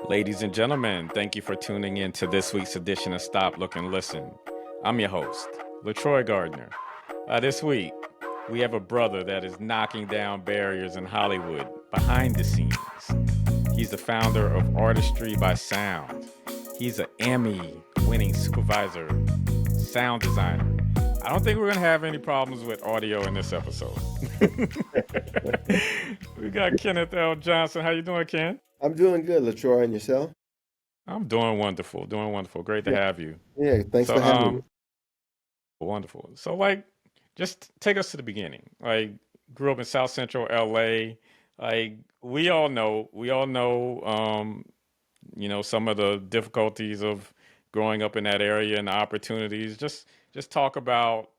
Ladies and gentlemen, thank you for tuning in to this week's edition of Stop, Look, and Listen. I'm your host, LeTroy Gardner. This week, we have a brother that is knocking down barriers in Hollywood behind the scenes. He's the founder of Artistry by Sound. He's an Emmy-winning supervisor, sound designer. I don't think we're going to have any problems with audio in this episode. We got Kenneth L. Johnson. How you doing, Ken? I'm doing good, LeTroy, and yourself? I'm doing wonderful, doing wonderful. Great to Yeah, have you. yeah. Thanks So, for having me. wonderful. So, just take us to the beginning. Grew up in South Central LA. We all know, some of the difficulties of growing up in that area and the opportunities. Just talk about,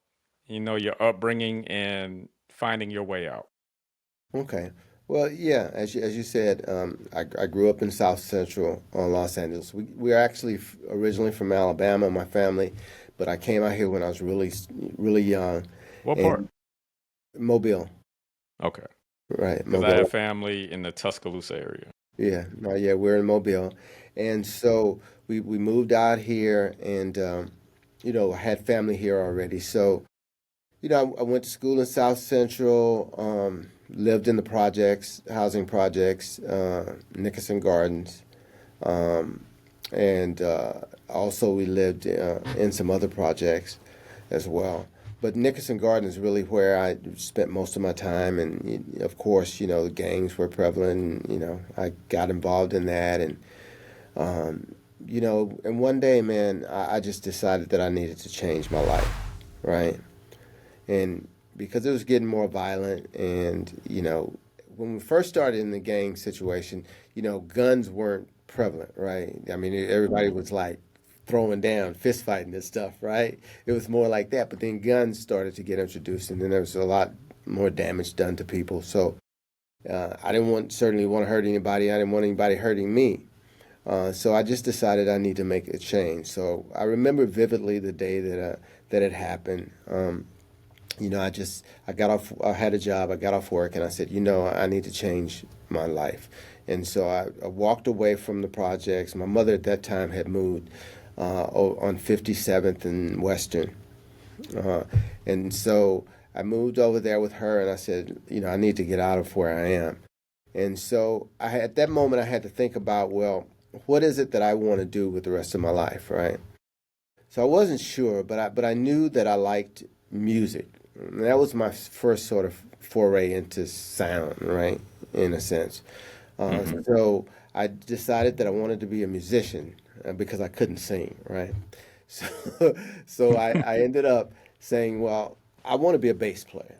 your upbringing and finding your way out. Okay. Well, yeah, as you said, I grew up in South Central Los Angeles. We are actually originally from Alabama, my family, but I came out here when I was really young, What part? and Mobile, Okay, right? because I have Mobile. family in the Tuscaloosa area. Yeah, no, yeah, we're in Mobile, and so we moved out here, and I had family here already. So I went to school in South Central, lived in the projects, housing projects, Nickerson Gardens, um, and also we lived in some other projects as well. But Nickerson Gardens is really where I spent most of my time, and of course, the gangs were prevalent. And, I got involved in that, and and one day, man, I just decided that I needed to change my life, right? And because it was getting more violent, and when we first started in the gang situation, guns weren't prevalent, right? I mean, everybody was like throwing down, fist fighting and stuff, right? It was more like that, but then guns started to get introduced, and then there was a lot more damage done to people. So I didn't certainly want to hurt anybody. I didn't want anybody hurting me. So I just decided I need to make a change. So I remember vividly the day that it happened. I got off, I had a job, I got off work, and I said, I need to change my life. And so I walked away from the projects. My mother at that time had moved on 57th and Western. Uh, and so I moved over there with her, and I said, I need to get out of where I am. And so at that moment, I had to think about, well, what is it that I want to do with the rest of my life, right? So I wasn't sure, but I knew that I liked music. And that was my first sort of foray into sound, right? In a sense. Hmm. So I decided that I wanted to be a musician because I couldn't sing, right? So, so I ended up saying, well, I want to be a bass player.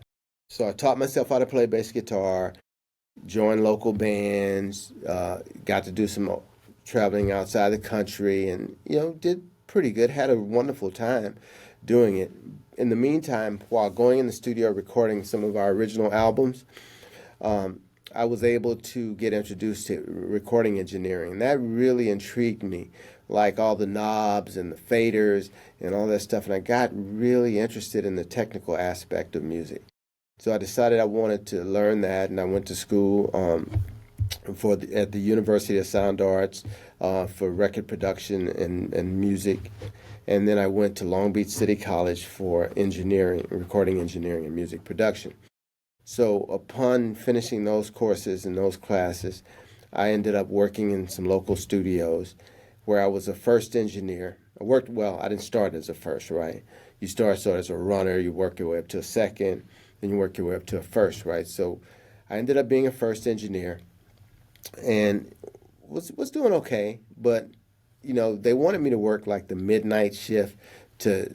So I taught myself how to play bass guitar, joined local bands, got to do some traveling outside the country, and did pretty good. Had a wonderful time doing it. In the meantime, while going in the studio recording some of our original albums, um, I was able to get introduced to recording engineering. That really intrigued me, like all the knobs and the faders and all that stuff. And I got really interested in the technical aspect of music. So I decided I wanted to learn that, and I went to school at the University of Sound Arts for record production and music. And then I went to Long Beach City College for engineering, recording engineering and music production. So upon finishing those courses and those classes, I ended up working in some local studios where I was a first engineer. I didn't start as a first, right? You start sort of as a runner, you work your way up to a second, then you work your way up to a first, right? So I ended up being a first engineer and was doing okay, but they wanted me to work like the midnight shift to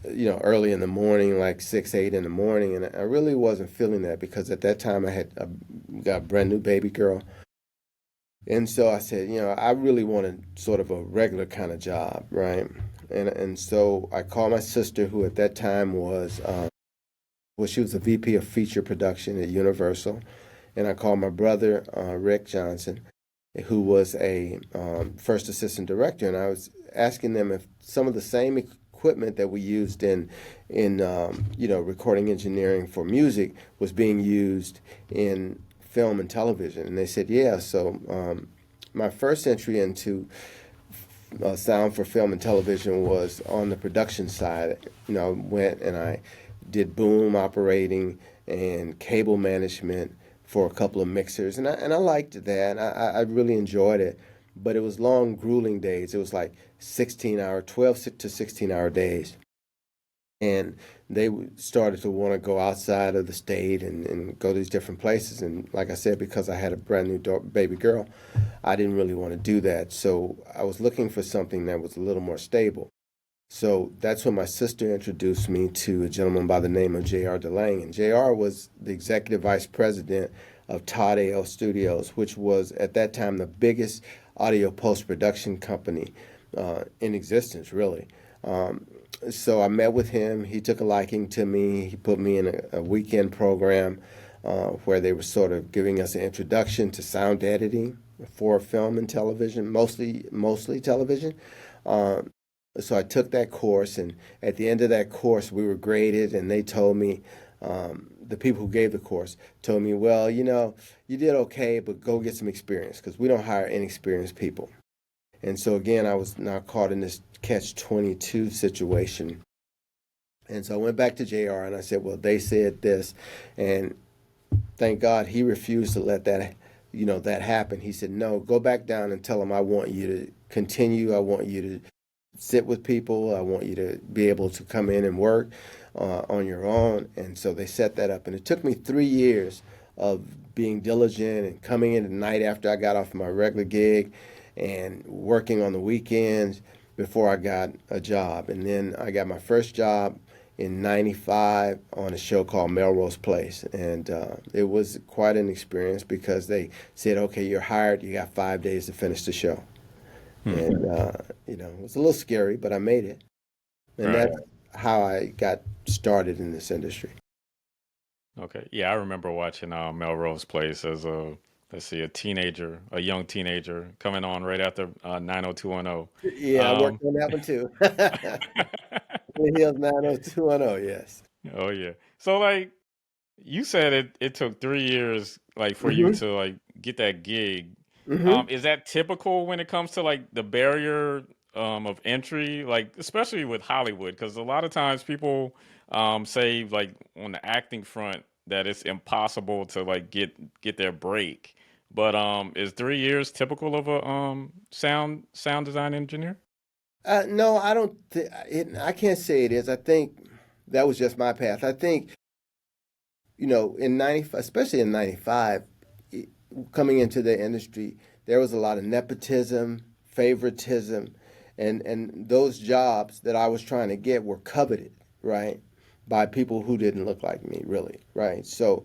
early in the morning, like 6, 8 in the morning, and I really wasn't feeling that because at that time got a brand new baby girl, and so I said, I really wanted sort of a regular kind of job, right? And so I called my sister, who at that time she was a VP of feature production at Universal, and I called my brother Rick Johnson, who was a first assistant director, and I was asking them if some of the same equipment that we used in recording engineering for music was being used in film and television, and they said yeah. So my first entry into sound for film and television was on the production side. I went and I did boom operating and cable management for a couple of mixers, and I liked that. I really enjoyed it, but it was long, grueling days. It was like 16-hour, 12 to 16-hour days, and they started to want to go outside of the state and go to these different places. And like I said, because I had a brand new baby girl, I didn't really want to do that. So I was looking for something that was a little more stable. So that's when my sister introduced me to a gentleman by the name of J.R. DeLange. And J.R. was the executive vice president of Todd A.L. Studios, which was at that time the biggest audio post-production company in existence, really. So I met with him. He took a liking to me. He put me in a weekend program where they were sort of giving us an introduction to sound editing for film and television, mostly television. So I took that course, and at the end of that course, we were graded, and they told me, the people who gave the course told me, well, you did okay, but go get some experience because we don't hire inexperienced people. And so again, I was now caught in this catch-22 situation. And so I went back to JR and I said, well, they said this, and thank God he refused to let that happen. He said, no, go back down and tell them I want you to continue. I want you to sit with people. I want you to be able to come in and work on your own. And so they set that up. And it took me 3 years of being diligent and coming in at night after I got off my regular gig and working on the weekends before I got a job. And then I got my first job in '95 on a show called Melrose Place. And it was quite an experience because they said, okay, you're hired. You got 5 days to finish the show. And, it was a little scary, but I made it. And Right. that's how I got started in this industry. Okay. Yeah, I remember watching Melrose Place as a young teenager coming on right after 90210. Yeah, I worked on that one too. Beverly Hills 90210, yes. Oh yeah. So like you said it took 3 years like for you hmm to like get that gig. hmm Is that typical when it comes to like the barrier of entry, like especially with Hollywood? Because a lot of times people say like on the acting front that it's impossible to like get their break. But is 3 years typical of a sound design engineer? No, I don't. I can't say it is. I think that was just my path. I think in '95, especially in '95, coming into the industry, there was a lot of nepotism, favoritism, and those jobs that I was trying to get were coveted, right, by people who didn't look like me, really, right? So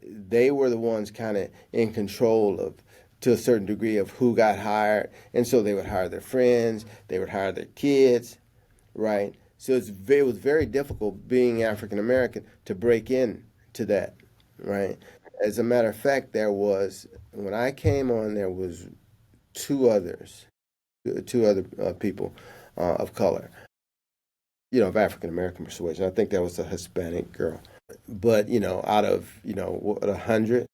they were the ones kind of in control of, to a certain degree, of who got hired, and so they would hire their friends, they would hire their kids, right? So it was very difficult being African American to break in to that, right? As a matter of fact, when I came on, there was two other people of color, of African American persuasion. I think that was a Hispanic girl, but out of what, 100,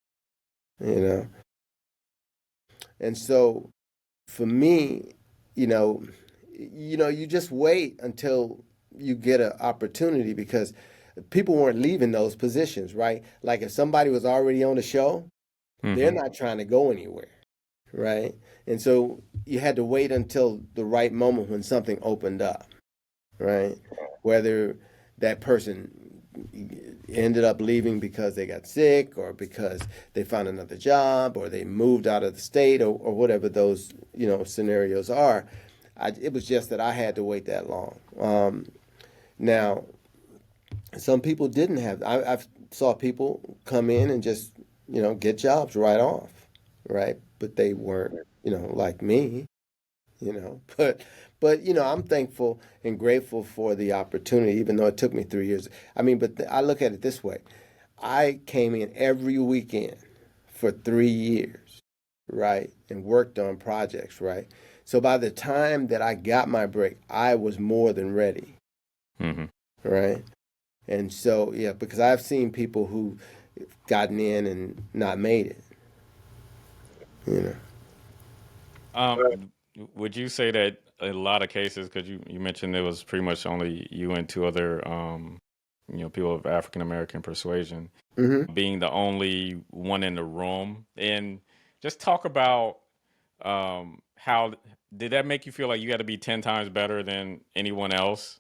you know, and so for me, you know, you just wait until you get an opportunity because people weren't leaving those positions, right? Like if somebody was already on the show, they're Hmm. not trying to go anywhere, right? And so you had to wait until the right moment when something opened up, right? Whether that person ended up leaving because they got sick or because they found another job or they moved out of the state or whatever those scenarios are. It was just that I had to wait that long. Now, some people didn't have. I've saw people come in and just get jobs right off, right? But they weren't like me, but I'm thankful and grateful for the opportunity, even though it took me 3 years. I mean, but I look at it this way: I came in every weekend for 3 years, right, and worked on projects, right. So by the time that I got my break, I was more than ready, Hmm. right. And so yeah, because I've seen people who gotten in and not made it, you know. Would you say that in a lot of cases, because you mentioned it was pretty much only you and two other people of African American persuasion, Hmm. being the only one in the room, and just talk about how did that make you feel like you got to be 10 times better than anyone else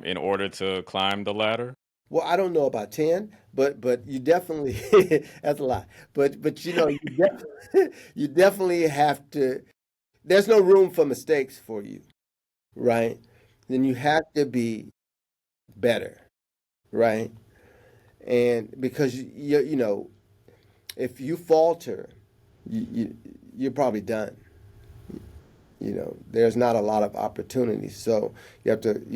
in order to climb the ladder? Well, I don't know about 10, but you definitely that's a lot. But you definitely have to. There's no room for mistakes for you, right? Then you have to be better, right? And because if you falter, you're probably done. There's not a lot of opportunities, so you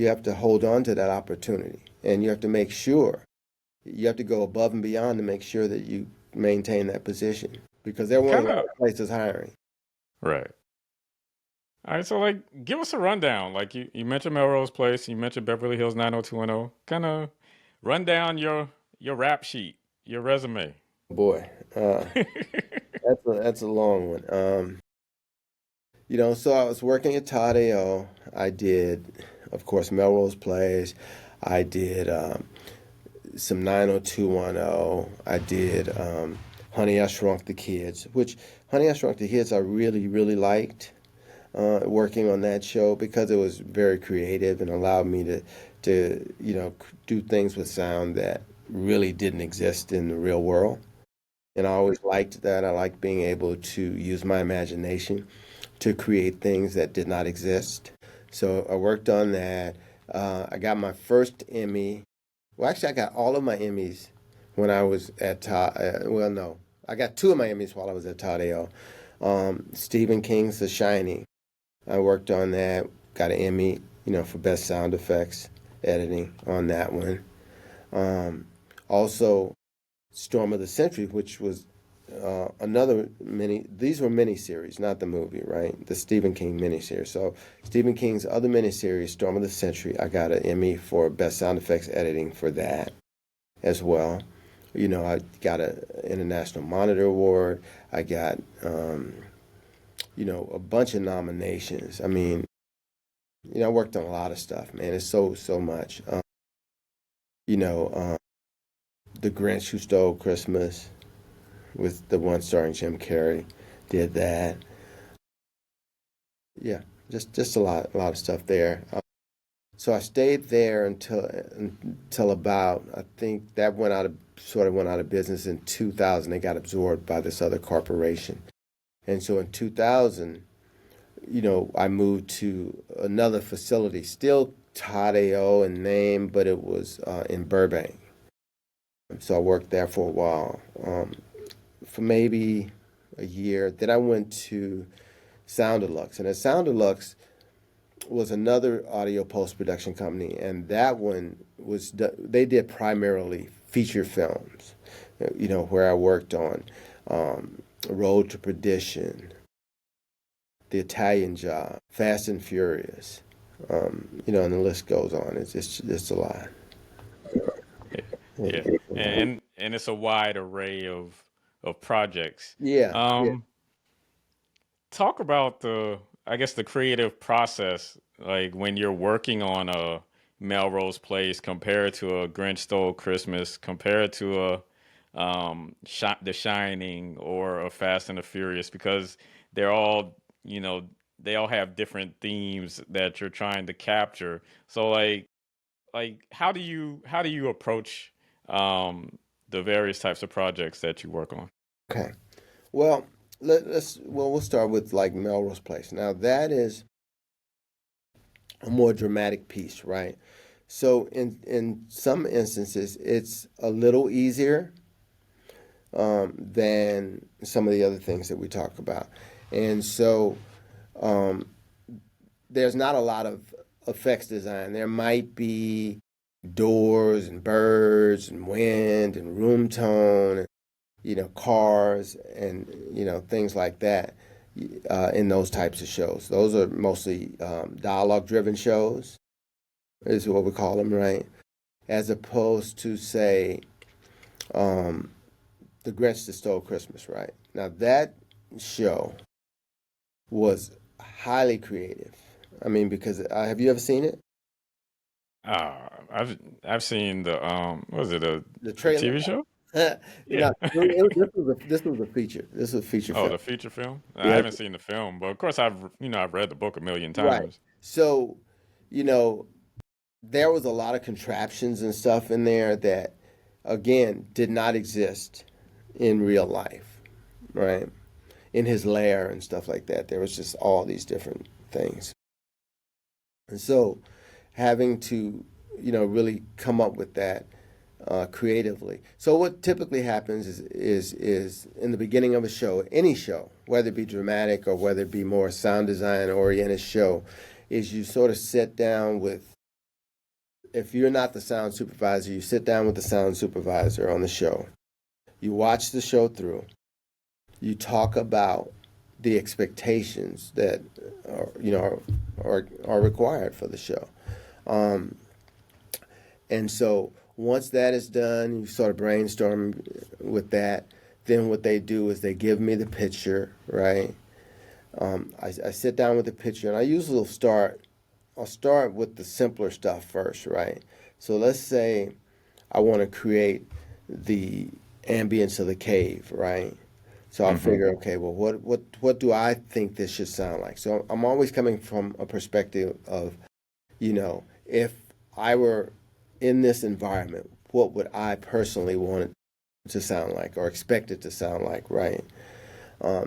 have to hold on to that opportunity, and you have to make sure you have to go above and beyond to make sure that you maintain that position because there weren't Kind a lot of of places hiring. right. All right, so like, give us a rundown. Like you mentioned Melrose Place, you mentioned Beverly Hills 90210. Kind of run down your rap sheet, your resume. Boy, that's a long one. So I was working at Todd AO. I did, of course, Melrose Place. I did some 90210. I did Honey, I Shrunk the Kids, which Honey, I Shrunk the Kids I really, really liked working on that show because it was very creative and allowed me to do things with sound that really didn't exist in the real world. And I always liked that. I liked being able to use my imagination to create things that did not exist. So I worked on that. I got my first Emmy. Well, actually, I got all of my Emmys when I was at Todd. Well, no, I got two of my Emmys while I was at Todd AO. Stephen King's The Shining. I worked on that. Got an Emmy, for best sound effects editing on that one. Also, Storm of the Century, which was another mini. These were miniseries, not the movie, right? The Stephen King miniseries. So Stephen King's other miniseries, Storm of the Century, I got an Emmy for best sound effects editing for that as well. I got an International Monitor Award. I got a bunch of nominations. I mean, I worked on a lot of stuff, man. It's so much. You know, um, The Grinch Who Stole Christmas with the one starring Jim Carrey did that. Yeah, just a lot of stuff there. So I stayed there until about, I think that went out of business in 2000. They got absorbed by this other corporation. And so in 2000, I moved to another facility, still Todd AO in name, but it was in Burbank. So I worked there for a while, for maybe a year. Then I went to Sound Deluxe, and at Sound Deluxe was another audio post production company, and that one they did primarily feature films. Where I worked on Road to Perdition, The Italian Job, Fast and Furious, and the list goes on. It's a lot. Yeah, yeah, and it's a wide array of projects. Yeah, yeah. Um, Talk about I guess the creative process, like when you're working on a Melrose Place compared to a Grinch Stole Christmas, compared to The Shining or a Fast and the Furious, because they're all, you know, they all have different themes that you're trying to capture. So like how do you approach the various types of projects that you work on? Okay. Well, we'll start with like Melrose Place. Now that is a more dramatic piece, right? So in some instances, it's a little easier than some of the other things that we talk about, and so um, there's not a lot of effects design. There might be doors and birds and wind and room tone, cars and things like that in those types of shows. Those are mostly dialogue-driven shows, is what we call them, right? As opposed to say The Grinch That Stole Christmas, right? Now that show was highly creative. I mean, because have you ever seen it? I've seen the what was it The a trailer? TV show? No, Yeah. this was a feature. This was a feature Oh, film. the feature film? I Yeah, haven't seen the film, but of course I've read the book a million right. times. So, you know, there was a lot of contraptions and stuff in there that, again, did not exist in real life, right? In his lair and stuff like that. There was just all these different things. And so having to, really come up with that creatively. So what typically happens is in the beginning of a show, any show, whether it be dramatic or whether it be more sound design oriented show, is you sort of sit down with, if you're not the sound supervisor, you sit down with the sound supervisor on the show. You watch the show through. You talk about the expectations that are required for the show. Um, and so once that is done, you sort of brainstorm with that. Then what they do is they give me the picture, right? I sit down with the picture, and I usually will start. I'll start with the simpler stuff first, right? So let's say I want to create the ambience of the cave, right? So I'll Hmm. figure, okay, well, what do I think this should sound like? So I'm always coming from a perspective of, if I were in this environment, what would I personally want it to sound like or expect it to sound like, right?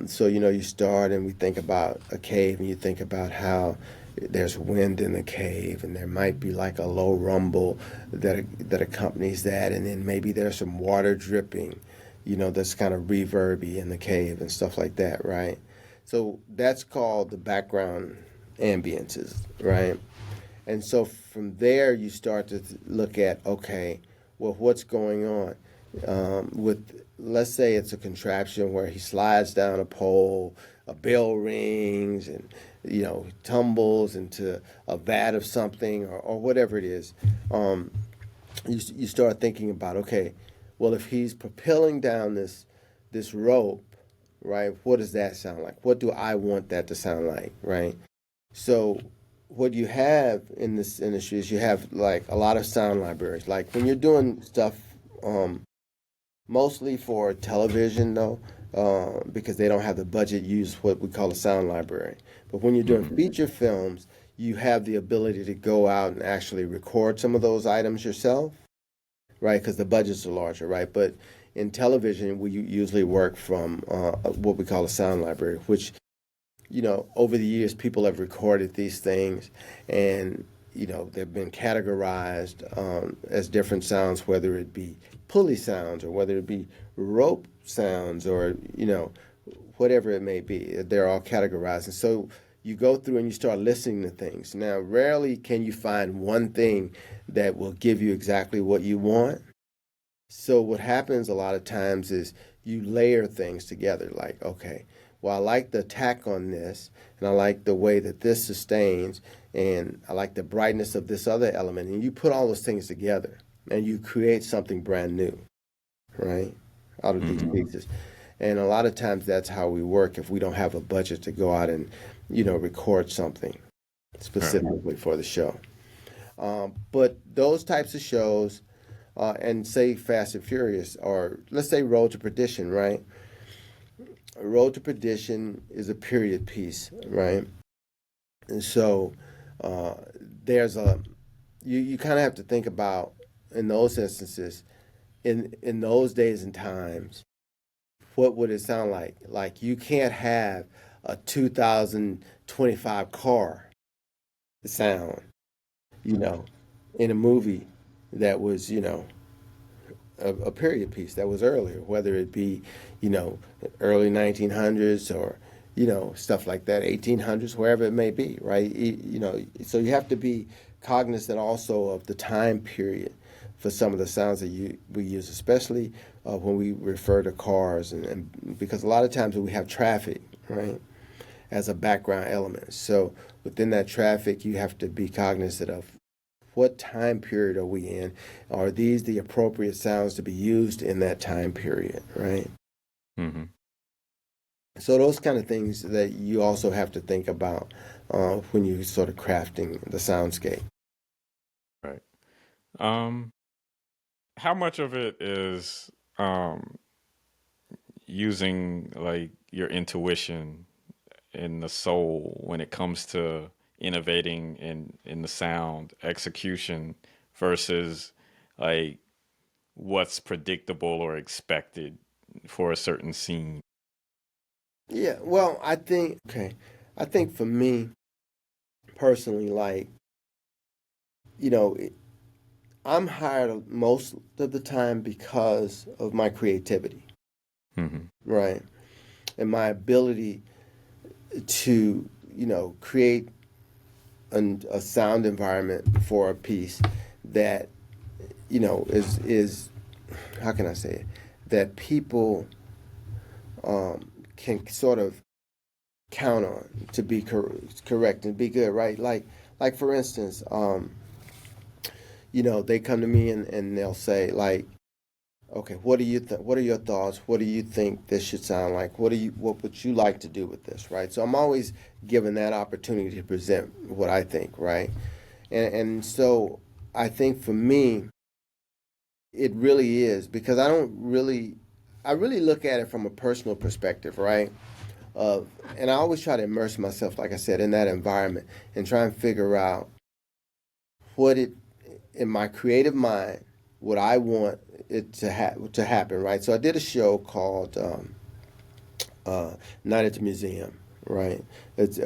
So you start and we think about a cave, and you think about how there's wind in the cave, and there might be like a low rumble that accompanies that, and then maybe there's some water dripping, that's kind of reverby in the cave and stuff like that, right? So that's called the background ambiences, right? And so from there, you start to look at, okay, well, what's going on? With, let's say it's a contraption where he slides down a pole, a bell rings, and, tumbles into a vat of something, or whatever it is. You start thinking about, okay, well, if he's propelling down this rope, right, what does that sound like? What do I want that to sound like, right? So what you have in this industry is you have like a lot of sound libraries. Like when you're doing stuff, mostly for television though, because they don't have the budget, use what we call a sound library. But when you're doing Hmm. feature films, you have the ability to go out and actually record some of those items yourself, right? Because the budgets are larger, right? But in television, we usually work from what we call a sound library, which, over the years, people have recorded these things, and they've been categorized as different sounds, whether it be pulley sounds or whether it be rope sounds, or whatever it may be. They're all categorized, and so you go through and you start listening to things. Now, rarely can you find one thing that will give you exactly what you want. So what happens a lot of times is you layer things together, like, okay, well, I like the attack on this, and I like the way that this sustains, and I like the brightness of this other element. And you put all those things together, and you create something brand new, right, out of these Hmm. pieces. And a lot of times that's how we work if we don't have a budget to go out and, record something Right. specifically for the show. But those types of shows, and say Fast and Furious, or let's say Road to Perdition, right? Road to Perdition is a period piece, right? And so uh, there's you kind of have to think about, in those instances, in those days and times, what would it sound like? Like you can't have a 2025 car sound, you know, in a movie that was, a period piece that was earlier, whether it be, early 1900s or, stuff like that, 1800s, wherever it may be, right? So you have to be cognizant also of the time period for some of the sounds that we use, especially when we refer to cars, and because a lot of times we have traffic, right, as a background element. So within that traffic, you have to be cognizant of what time period are we in? Are these the appropriate sounds to be used in that time period, right? Hmm. So those kind of things that you also have to think about when you're sort of crafting the soundscape. Right. Um, how much of it is using like your intuition and the soul when it comes to innovating in the sound execution versus like what's predictable or expected for a certain scene? Yeah, well, I think for me personally, like, you know, I'm hired most of the time because of my creativity, Hmm. right? And my ability to, create a sound environment for a piece that, is how can I say it? That people can sort of count on to be correct and be good, right? Like for instance, they come to me and they'll say like, okay, what are your thoughts? What do you think this should sound like? What would you like to do with this, right? So I'm always given that opportunity to present what I think, right? And so I think for me, it really is because I really look at it from a personal perspective, right? And I always try to immerse myself, like I said, in that environment and try and figure out what it in my creative mind what I want it to happen, right? So I did a show called Night at the Museum, right? It's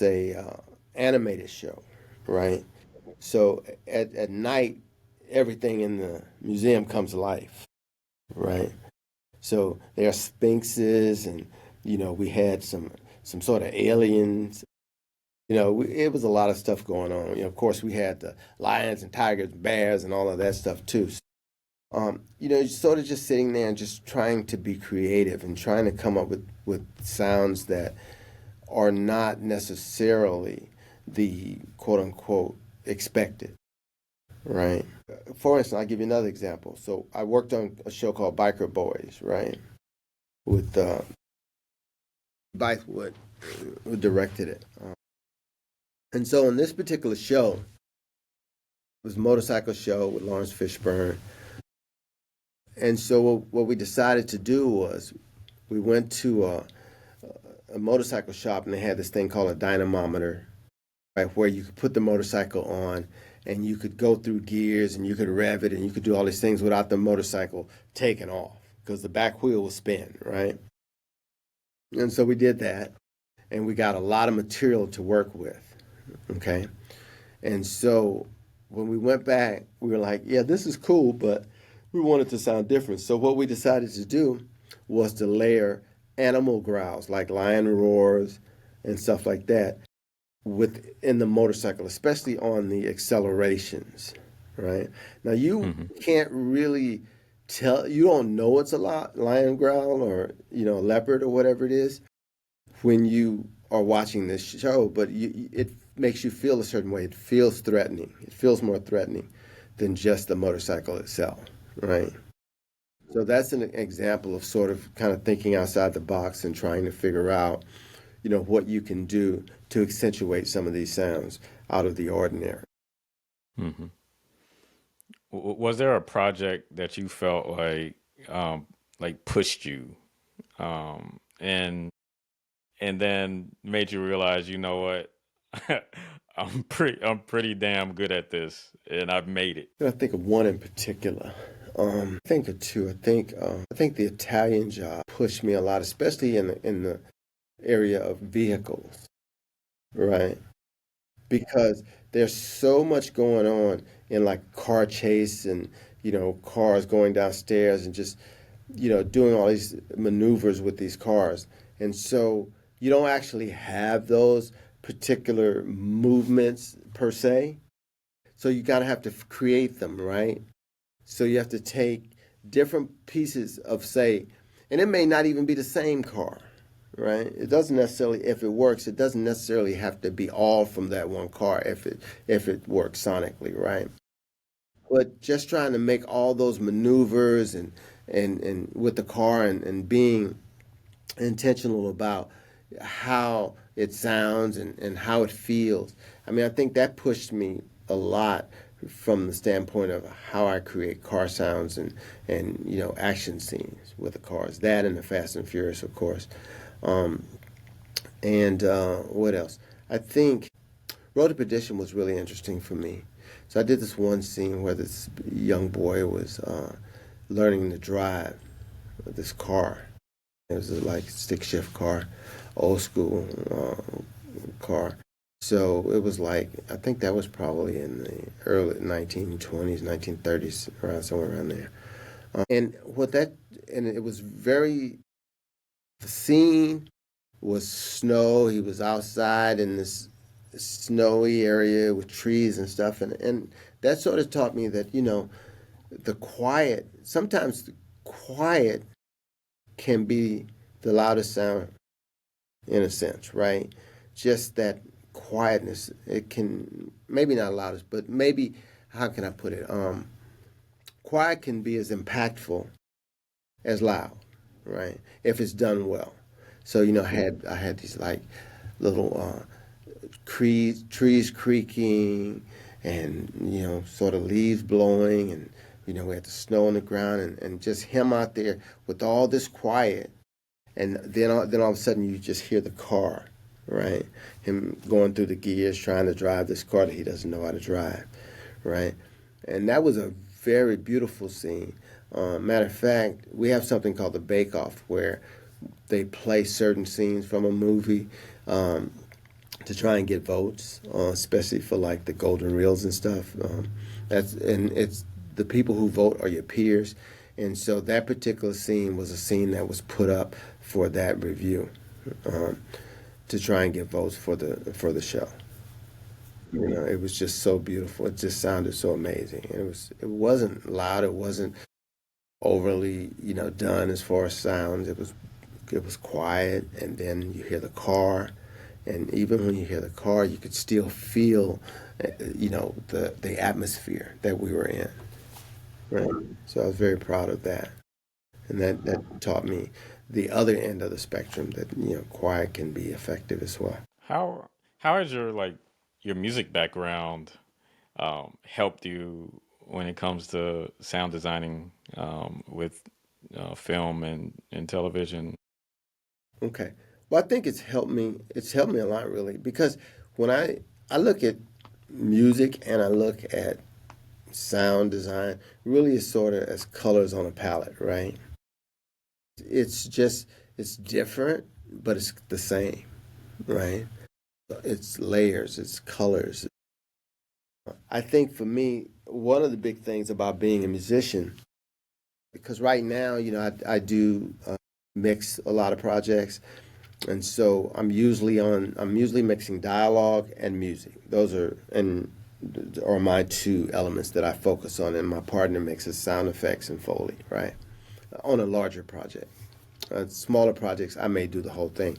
a animated show, right? So at night, everything in the museum comes to life, right? So there are sphinxes, and we had some sort of aliens. It was a lot of stuff going on. Of course, we had the lions and tigers, bears, and all of that stuff too. Sort of just sitting there and just trying to be creative and trying to come up with sounds that are not necessarily the quote unquote expected, right? For instance, I'll give you another example. So I worked on a show called Biker Boys, right? With Bythewood, who directed it. And so in this particular show, it was a motorcycle show with Lawrence Fishburne. And so what we decided to do was we went to a motorcycle shop and they had this thing called a dynamometer, right, where you could put the motorcycle on and you could go through gears and you could rev it and you could do all these things without the motorcycle taking off because the back wheel will spin, right? And so we did that and we got a lot of material to work with, okay? And so when we went back, we were like, yeah, this is cool, but we want it to sound different. So what we decided to do was to layer animal growls like lion roars and stuff like that within the motorcycle, especially on the accelerations, right? Now you Hmm. can't really tell, you don't know it's a lion growl or, leopard or whatever it is when you are watching this show, but it makes you feel a certain way. It feels threatening. It feels more threatening than just the motorcycle itself, right? So that's an example of sort of kind of thinking outside the box and trying to figure out, what you can do to accentuate some of these sounds out of the ordinary. Hmm. Was there a project that you felt like pushed you and then made you realize, you know what, I'm pretty damn good at this, and I've made it. I think of one in particular. I think of two. I think the Italian job pushed me a lot, especially in the area of vehicles, right? Because there's so much going on in like car chase and cars going downstairs and just doing all these maneuvers with these cars, and so you don't actually have those particular movements per se. So you gotta have to create them, right? So you have to take different pieces of, say, and it may not even be the same car, right? It doesn't necessarily, if it works, it doesn't necessarily have to be all from that one car if it works sonically, right? But just trying to make all those maneuvers and with the car and being intentional about how it sounds and how it feels. I mean, I think that pushed me a lot from the standpoint of how I create car sounds and action scenes with the cars. That and the Fast and Furious, of course. Um, and what else? I think Road to Perdition was really interesting for me. So I did this one scene where this young boy was learning to drive this car. It was a like stick shift car, old school car. So it was like, I think that was probably in the early 1920s, 1930s, around somewhere around there. And it was the scene was snow. He was outside in this snowy area with trees and stuff. And that sort of taught me that, sometimes the quiet can be the loudest sound in a sense, right? Just that quietness, it can, maybe not loudest, but maybe, how can I put it? Quiet can be as impactful as loud, right? If it's done well. So, I had these like little trees creaking and, sort of leaves blowing and, we had the snow on the ground and just him out there with all this quiet. And then all of a sudden you just hear the car, right? Him going through the gears trying to drive this car that he doesn't know how to drive, right? And that was a very beautiful scene. Matter of fact, we have something called the Bake Off where they play certain scenes from a movie to try and get votes, especially for like the golden reels and stuff. It's the people who vote are your peers, and so that particular scene was a scene that was put up for that review to try and get votes for the show. It was just so beautiful. It just sounded so amazing. It wasn't loud. It wasn't overly done as far as sounds. It was quiet, and then you hear the car, and even when you hear the car, you could still feel the atmosphere that we were in. Right. So I was very proud of that, and that taught me the other end of the spectrum that quiet can be effective as well. How has your music background helped you when it comes to sound designing with film and television? Okay. Well, I think it's helped me. It's helped me a lot, really, because when I look at music and I look at sound design, really is sort of as colors on a palette, right? It's different, but it's the same, right? It's layers, it's colors. I think for me, one of the big things about being a musician, because right now, I do mix a lot of projects, and so I'm usually mixing dialogue and music. Those are my two elements that I focus on, and my partner mixes sound effects and Foley, right? On a larger project. Smaller projects, I may do the whole thing.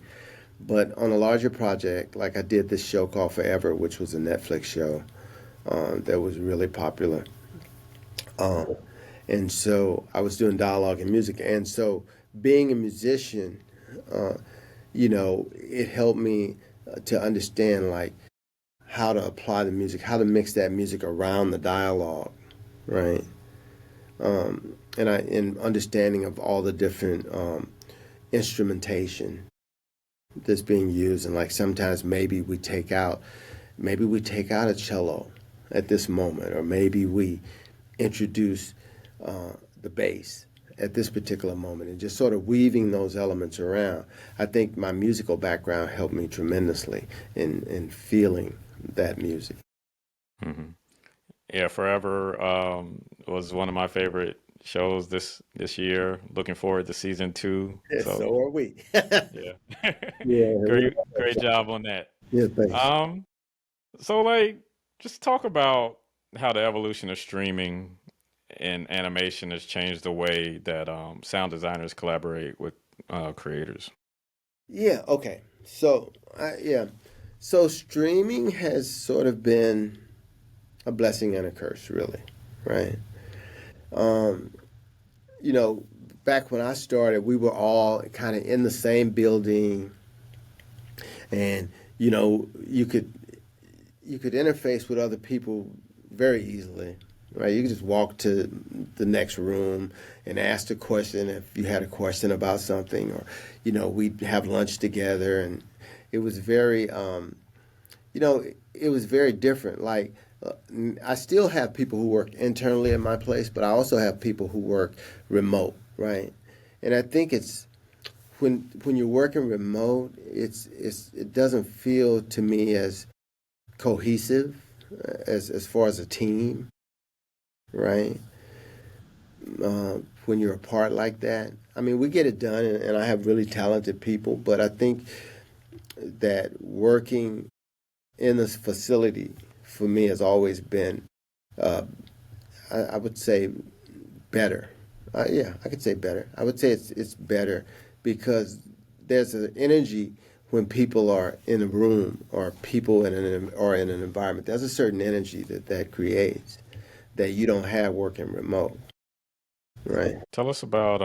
But on a larger project, like I did this show called Forever, which was a Netflix show that was really popular. Um, and so I was doing dialogue and music. And so being a musician, uh, it helped me to understand like how to apply the music, how to mix that music around the dialogue, right? And understanding of all the different instrumentation that's being used, and like sometimes maybe we take out a cello at this moment, or maybe we introduce the bass at this particular moment, and just sort of weaving those elements around. I think my musical background helped me tremendously in feeling that music. Hmm. Yeah, Forever was one of my favorite shows this year. Looking forward to season two. So So are we. yeah, Yeah, we great job on that. yeah, thanks. Um, so just talk about how the evolution of streaming and animation has changed the way that sound designers collaborate with creators. Yeah, okay. So, yeah. So streaming has sort of been a blessing and a curse, really, right? Um, you know, back when I started, we were all kind of in the same building, and you could interface with other people very easily, right? You could just walk to the next room and ask a question if you had a question about something, or we'd have lunch together, and it was very it was very different. Like, I still have people who work internally at my place, but I also have people who work remote, right? And I think it's when you're working remote, it doesn't feel to me as cohesive as far as a team, right? When you're apart like that, I mean, we get it done, and I have really talented people, but I think that working in this facility for me has always been, uh, I would say, better. Yeah, I could say better. I would say it's better because there's an energy when people are in a room, or people in an environment. There's a certain energy that creates that you don't have working remote, right? Tell us about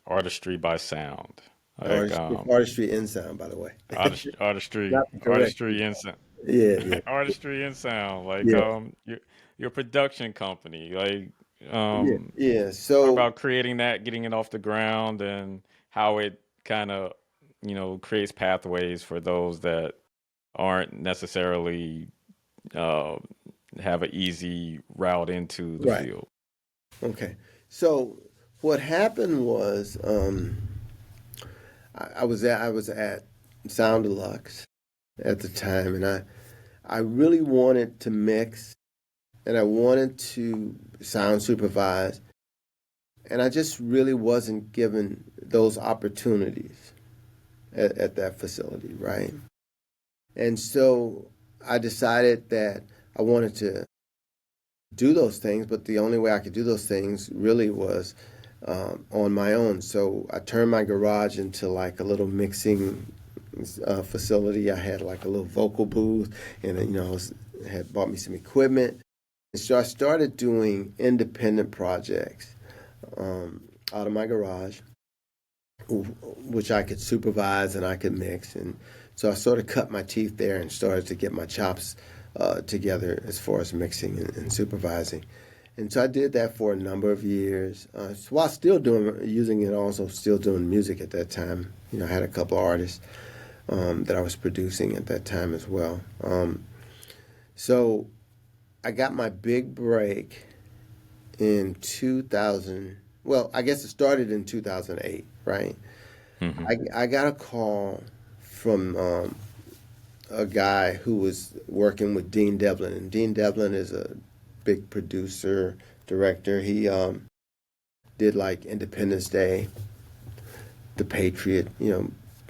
Artistry by Sound. Like Artistry in sound, by the way. artistry, Not to correct you. artistry and sound, Yeah, yeah, artistry and sound. Like yeah, your production company. Like yeah, yeah. talk So about creating that, getting it off the ground, and how it kind of creates pathways for those that aren't necessarily uh, have an easy route into the right. field. Okay. So what happened was, I was at Sound Deluxe at the time, and I really wanted to mix, and I wanted to sound supervise, and I just really wasn't given those opportunities at that facility, right? And so I decided that I wanted to do those things, but the only way I could do those things really was on my own. So I turned my garage into like a little mixing facility. I had like a little vocal booth, and had bought me some equipment. And so I started doing independent projects out of my garage, which I could supervise and I could mix. And so I sort of cut my teeth there and started to get my chops together as far as mixing and supervising. And so I did that for a number of years, while still using it, also still doing music at that time. I had a couple of artists that I was producing at that time as well. So I got my big break in 2000. Well, I guess it started in 2008, right? Hmm. I got a call from a guy who was working with Dean Devlin, and Dean Devlin is a big producer, director. He did like Independence Day, The Patriot,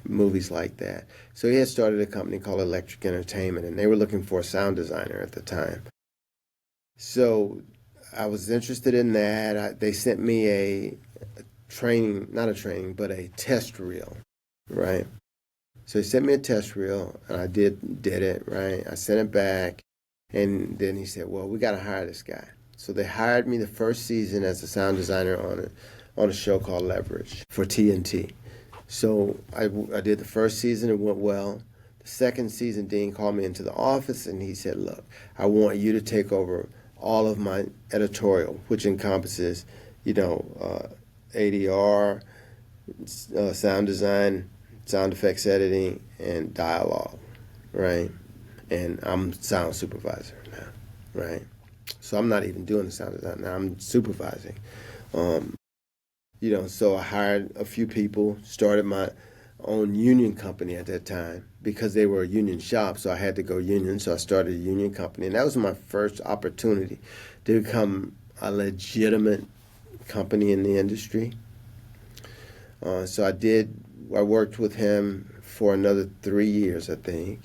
movies like that. So he had started a company called Electric Entertainment, and they were looking for a sound designer at the time. So I was interested in that. They sent me a training, not a training, but a test reel, right? So he sent me a test reel, and I did it, right? I sent it back, and then he said, "Well, we got to hire this guy." So they hired me the first season as a sound designer on a show called Leverage for TNT. So I did the first season. It went well. The second season, Dean called me into the office, and he said, "Look, I want you to take over all of my editorial, which encompasses, ADR, sound design, sound effects editing, and dialogue, right? And I'm sound supervisor now, right? So I'm not even doing the sound design now. I'm supervising. Um, so I hired a few people, started my own union company at that time because they were a union shop, so I had to go union. So I started a union company, and that was my first opportunity to become a legitimate company in the industry. So I worked with him for another 3 years, I think.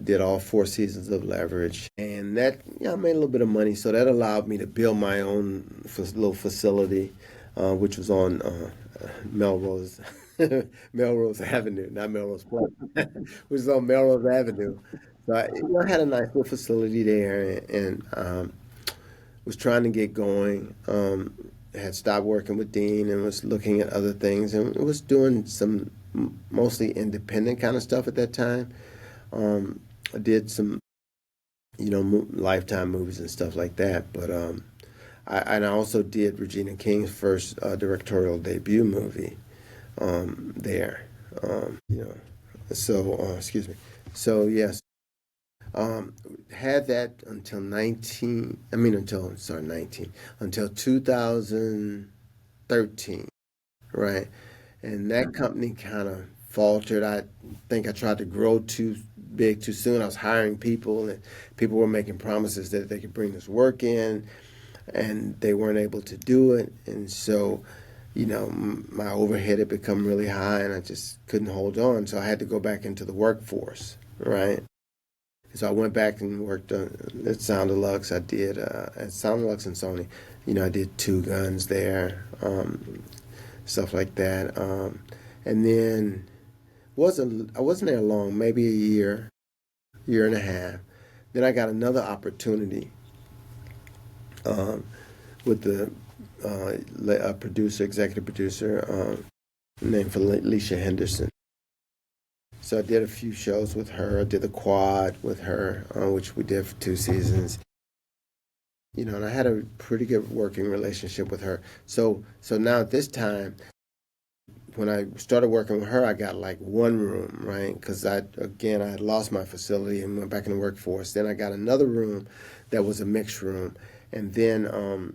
Did all 4 seasons of Leverage, and that I made a little bit of money. So that allowed me to build my own little facility, which was on Melrose Melrose Avenue, not Melrose Place, which is on Melrose Avenue. So I had a nice little facility there, and was trying to get going. had stopped working with Dean and was looking at other things, and was doing some mostly independent kind of stuff at that time. I did some, Lifetime movies and stuff like that, but I also did Regina King's first directorial debut movie there. Excuse me. So yes, had that until 2013, right? And that company kind of faltered. I think I tried to grow too big too soon. I was hiring people, and people were making promises that they could bring this work in, and they weren't able to do it. And so, my overhead had become really high, and I just couldn't hold on. So I had to go back into the workforce, right? So I went back and worked at Sound Deluxe. I did at Sound Deluxe and Sony. I did Two Guns there, stuff like that. And then I wasn't there long, maybe a year and a half. Then I got another opportunity with the executive producer named Felicia Henderson. So I did a few shows with her. I did the Quad with her, which we did for 2 seasons. And I had a pretty good working relationship with her. So now at this time, when I started working with her, I got like one room, right? Because I had lost my facility and went back in the workforce. Then I got another room that was a mixed room. And then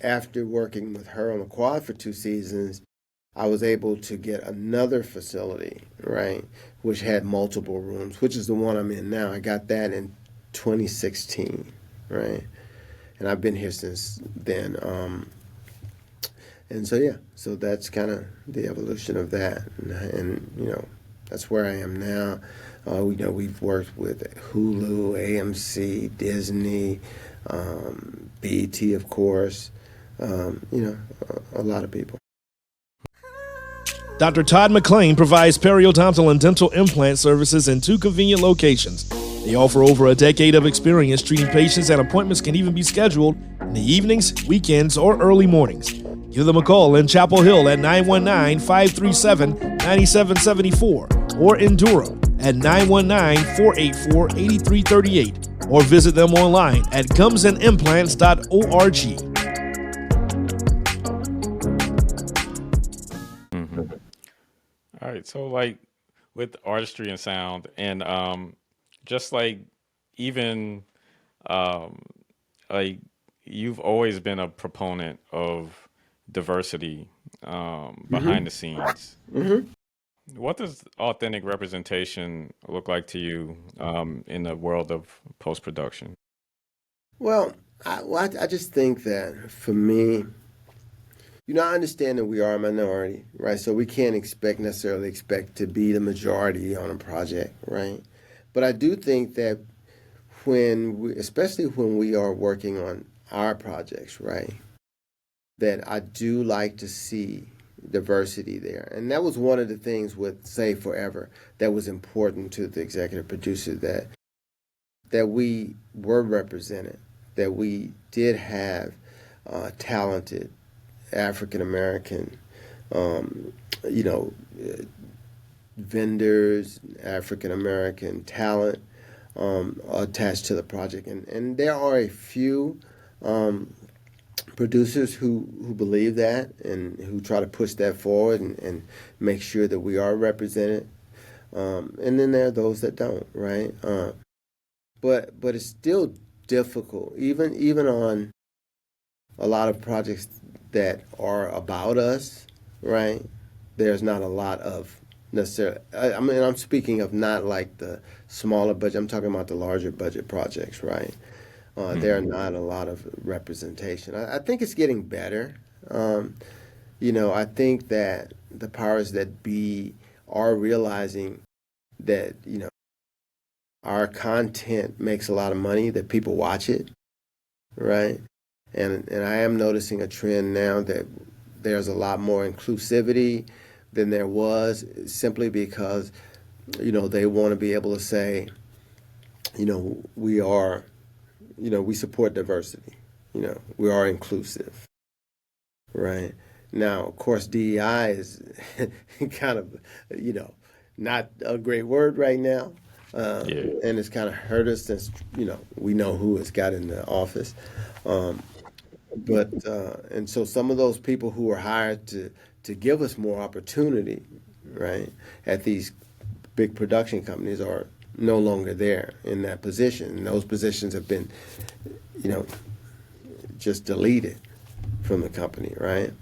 after working with her on the Quad for 2 seasons, I was able to get another facility, right, which had multiple rooms, which is the one I'm in now. I got that in 2016, right? And I've been here since then. And so that's kind of the evolution of that. And that's where I am now. We've worked with Hulu, AMC, Disney, BET, of course, a lot of people. Dr. Todd McLean provides periodontal and dental implant services in 2 convenient locations. They offer over a decade of experience treating patients, and appointments can even be scheduled in the evenings, weekends, or early mornings. Give them a call in Chapel Hill at 919-537-9774 or in Durham at 919-484-8338 or visit them online at gumsandimplants.org. All right, so like with artistry and sound, and just like even like you've always been a proponent of diversity behind the scenes. Mm-hmm. What does authentic representation look like to you in the world of post-production? Well, I just think that for me, I understand that we are a minority, right? So we can't necessarily expect to be the majority on a project, right? But I do think that especially when we are working on our projects, right, that I do like to see diversity there. And that was one of the things with Save Forever that was important to the executive producer, that we were represented, that we did have talented African American, vendors, African American talent attached to the project, and there are a few producers who believe that and who try to push that forward and make sure that we are represented, and then there are those that don't, right? But it's still difficult, even on a lot of projects that are about us, right? There's not a lot of necessarily. I'm speaking of not like the smaller budget. I'm talking about the larger budget projects, right? There are not a lot of representation. I think it's getting better. I think that the powers that be are realizing that our content makes a lot of money, that people watch it, right? And I am noticing a trend now that there's a lot more inclusivity than there was, simply because, they want to be able to say, we are, we support diversity, we are inclusive. right? Now, of course, DEI is kind of, you know, not a great word right now. Yeah. And it's kind of hurt us since, we know who has got in the office. Um, and so some of those people who were hired to give us more opportunity, right, at these big production companies are no longer there in that position. And those positions have been, you know, just deleted from the company, right?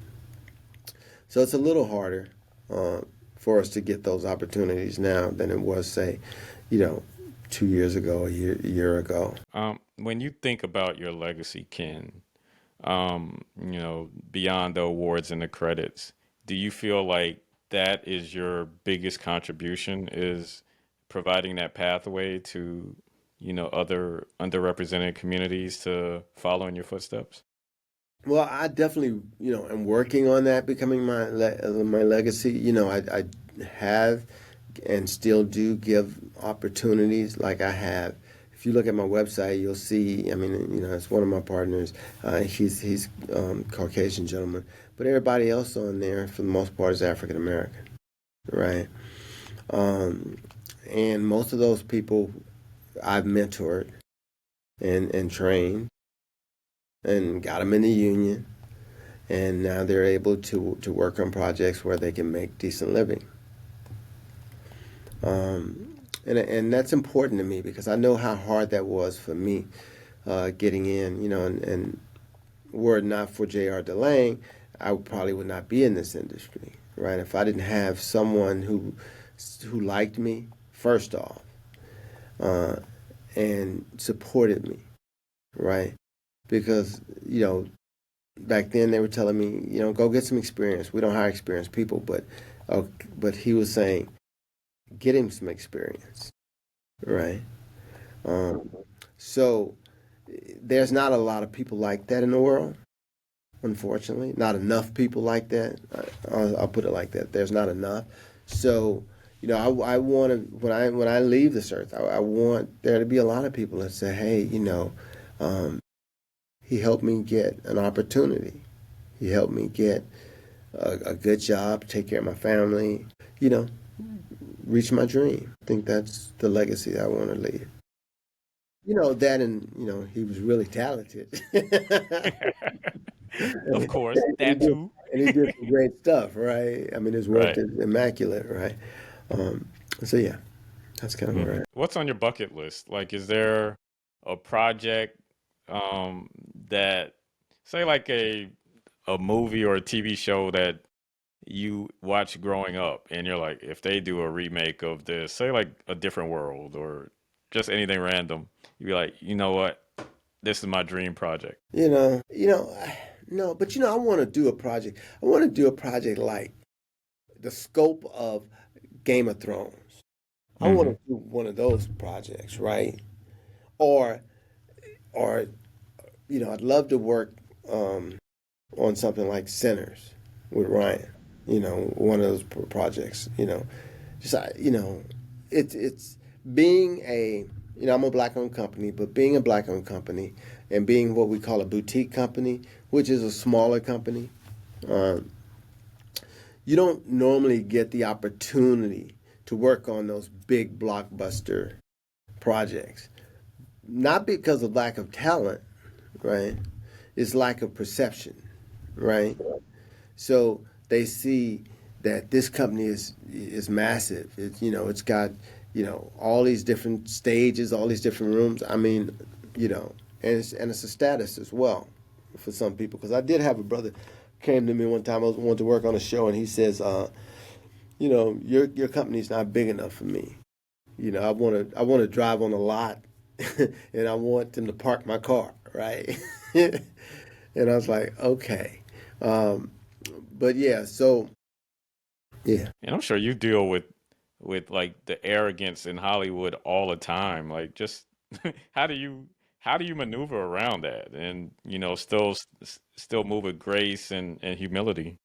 So it's a little harder uh, for us to get those opportunities now than it was, say, you know, 2 years ago, a year ago. When you think about your legacy, Ken, beyond the awards and the credits, do you feel like that is your biggest contribution is providing that pathway to, other underrepresented communities to follow in your footsteps? Well, I definitely, am working on that becoming my legacy. I have and still do give opportunities like I have. If you look at my website, you'll see. I mean, it's one of my partners. He's Caucasian gentleman, but everybody else on there, for the most part, is African American, right? Um, and most of those people I've mentored and trained and got them in the union, and now they're able to work on projects where they can make decent living. And that's important to me because I know how hard that was for me getting in, and were it not for J.R. DeLange, I probably would not be in this industry, right? If I didn't have someone who liked me, first off, uh, and supported me, right? Because, back then they were telling me, go get some experience. We don't hire experienced people, but he was saying, get him some experience, right? Um, so there's not a lot of people like that in the world, unfortunately. Not enough people like that. I'll put it like that. There's not enough. So, I want to when I leave this earth, I want there to be a lot of people that say, hey, um, he helped me get an opportunity. He helped me get a good job, take care of my family, reach my dream. I think that's the legacy that I want to leave. That and, he was really talented. Of course, And he that did, too. and he did some great stuff, right? I mean, his work Right. is immaculate, right? Um, so, yeah, that's kind of where I am. What's on your bucket list? Like, is there a project that, say, like a movie or a TV show that you watch growing up, and you're like, if they do a remake of this, say like A Different World or just anything random, you'd be like, you know what? This is my dream project. No, but I want to do a project. I want to do a project like the scope of Game of Thrones. I want Hmm. to do one of those projects, right? Or, or I'd love to work on something like Sinners with Ryan. One of those projects. Just it's being I'm a black-owned company, but being a black-owned company and being what we call a boutique company, which is a smaller company, uh, you don't normally get the opportunity to work on those big blockbuster projects. Not because of lack of talent, right? It's lack of perception, right? So they see that this company is massive. It's got all these different stages, all these different rooms. I mean, and it's a status as well for some people. Because I did have a brother came to me one time. I wanted to work on a show, and he says, your company's not big enough for me. I want to drive on a lot, and I want them to park my car, right? And I was like, okay. But yeah, so yeah. And I'm sure you deal with like the arrogance in Hollywood all the time. Like, just how do you how do you maneuver around that and still move with grace and humility?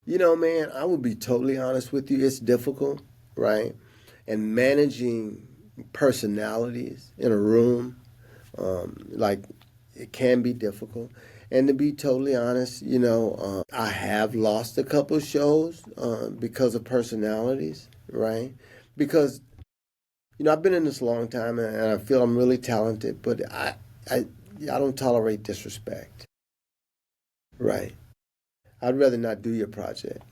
Man, I will be totally honest with you. It's difficult, right? And managing personalities in a room, like it can be difficult. And to be totally honest, I have lost a couple shows because of personalities, right? Because I've been in this a long time, and I feel I'm really talented, but I don't tolerate disrespect, right? I'd rather not do your project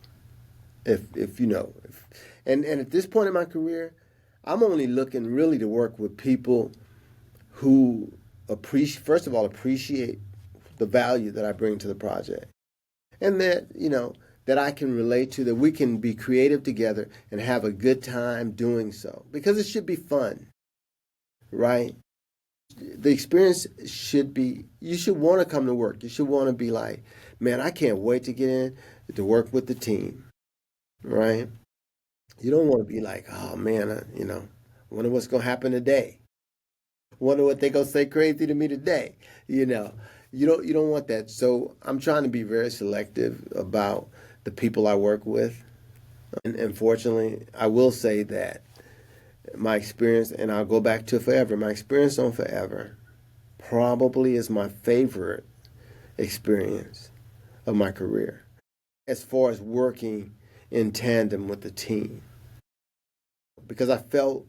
and at this point in my career, I'm only looking really to work with people who first of all, appreciate the value that I bring to the project, and that I can relate to, that we can be creative together and have a good time doing so, because it should be fun, right? The experience should be, you should want to come to work. You should want to be like, man, I can't wait to get in to work with the team, right? You don't want to be like, oh man, wonder what's going to happen today. Wonder what they going to say crazy to me today. You don't want that. So I'm trying to be very selective about the people I work with. And unfortunately, I will say that my experience, and I'll go back to Forever, my experience on Forever probably is my favorite experience of my career as far as working in tandem with the team, because I felt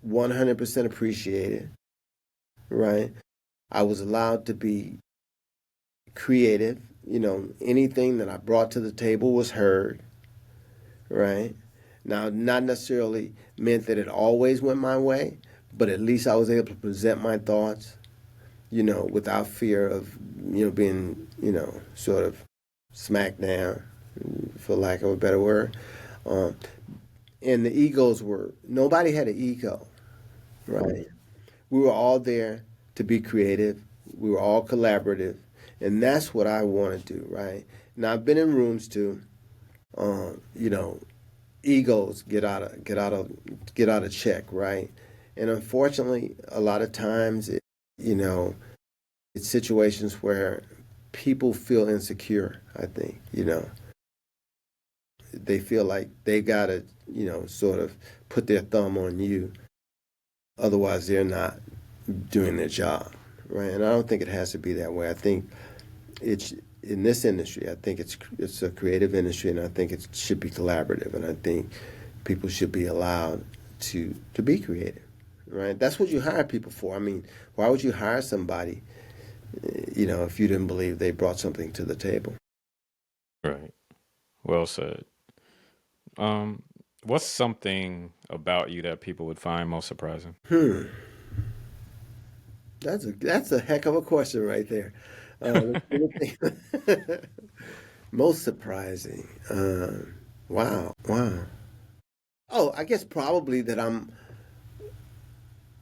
100% appreciated, right? I was allowed to be creative. Anything that I brought to the table was heard, right? Now, not necessarily meant that it always went my way, but at least I was able to present my thoughts, without fear of, being, sort of smacked down, for lack of a better word. And the egos nobody had an ego, right? We were all there to be creative. We were all collaborative. And that's what I want to do, right? Now, I've been in rooms too, egos get out of check, right? And unfortunately, a lot of times, it's situations where people feel insecure, I think, They feel like they got to, sort of put their thumb on you. Otherwise, they're not doing their job, right? And I don't think it has to be that way. I think it's, in this industry, I think it's a creative industry, and I think it should be collaborative, and I think people should be allowed to be creative, right? That's what you hire people for. I mean, why would you hire somebody, if you didn't believe they brought something to the table? Right. Well said. What's something about you that people would find most surprising? That's a heck of a question right there. Let me think. Most surprising. Wow. Oh, I guess probably that I'm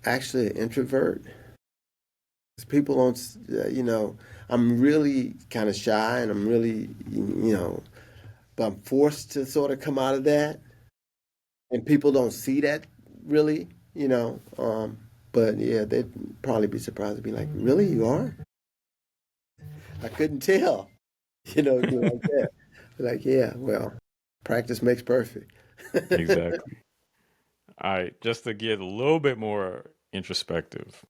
actually an introvert. 'Cause people don't, I'm really kind of shy, and I'm really, but I'm forced to sort of come out of that. And people don't see that really, but yeah, they'd probably be surprised to be like, really, you are? I couldn't tell, like that. Like, yeah, well, practice makes perfect. Exactly. All right. Just to get a little bit more introspective,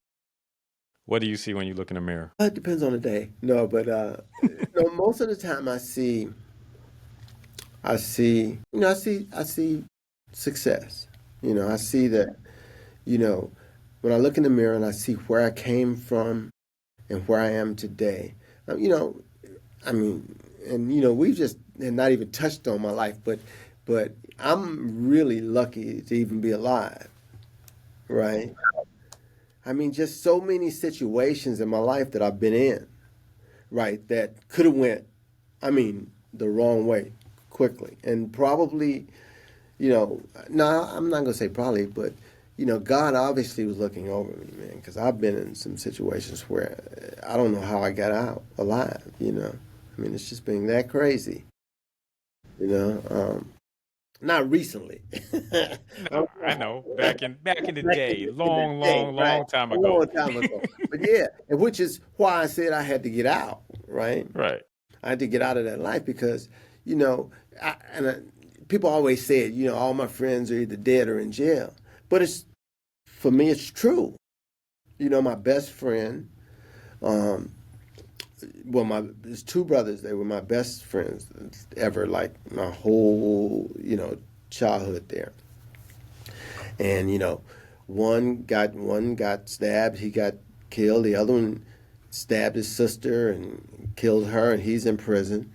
what do you see when you look in the mirror? It depends on the day. No, but no, most of the time I see, I see success. I see that, when I look in the mirror and I see where I came from and where I am today, I mean, and we've just not even touched on my life, but I'm really lucky to even be alive, right? I mean, just so many situations in my life that I've been in, right, that could have went, the wrong way quickly, and probably, no, I'm not gonna say probably, but God obviously was looking over me, man, because I've been in some situations where I don't know how I got out alive. It's just been that crazy. Not recently. I know. Back in the day, long, Day, long, right? long time A ago. long time ago. But yeah, and which is why I said I had to get out, right? Right. I had to get out of that life because, people always say it, all my friends are either dead or in jail. But for me, it's true. My best friend, Um, well, there's two brothers. They were my best friends ever, like my whole, childhood there. And one got stabbed. He got killed. The other one stabbed his sister and killed her, and he's in prison.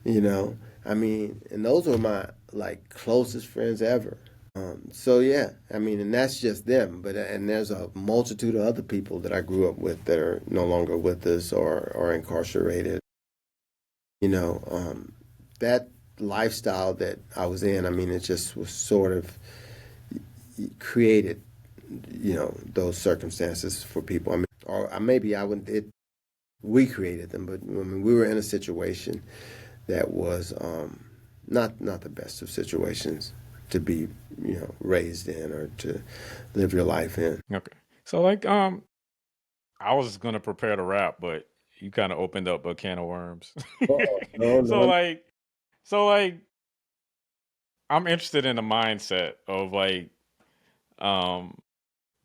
I mean, and those were my like closest friends ever. So yeah, I mean, and that's just them. And there's a multitude of other people that I grew up with that are no longer with us or are incarcerated. That lifestyle that I was in, I mean, it just was sort of created, those circumstances for people. I mean, or maybe I wouldn't. We created them, but I mean, we were in a situation that was not the best of situations to be, raised in or to live your life in. Okay. So like I was gonna prepare to rap, but you kind of opened up a can of worms. No, so no. like so like I'm interested in the mindset of like um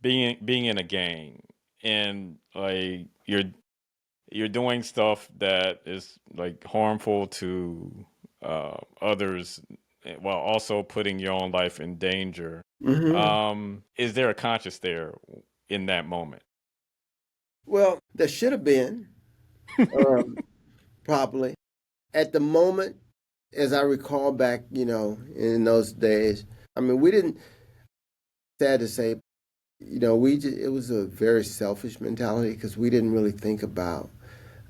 being in a gang and like you're doing stuff that is like harmful to others while also putting your own life in danger. Hmm. Is there a conscience there in that moment? Well, there should have been, probably. At the moment, as I recall back, in those days, I mean, we didn't, sad to say, it was a very selfish mentality because we didn't really think about,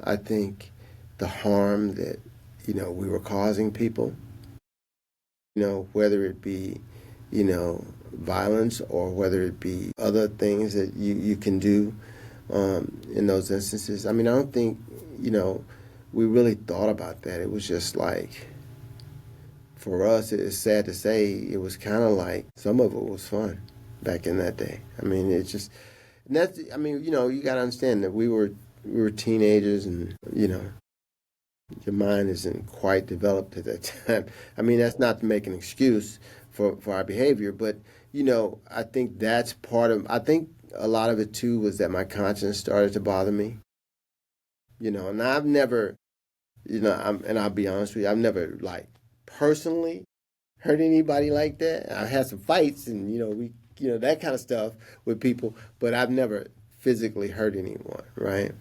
I think, the harm that, we were causing people, whether it be, violence or whether it be other things that you can do in those instances. I mean, I don't think, we really thought about that. It was just like, for us, it's sad to say, it was kind of like some of it was fun back in that day. I mean, it's just, and that's, I mean, you got to understand that we were teenagers and, your mind isn't quite developed at that time. I mean, that's not to make an excuse for our behavior, but, I think that's I think a lot of it too was that my conscience started to bother me, and I've never, and I'll be honest with you, I've never like personally hurt anybody like that. I've had some fights and, that kind of stuff with people, but I've never physically hurt anyone, right?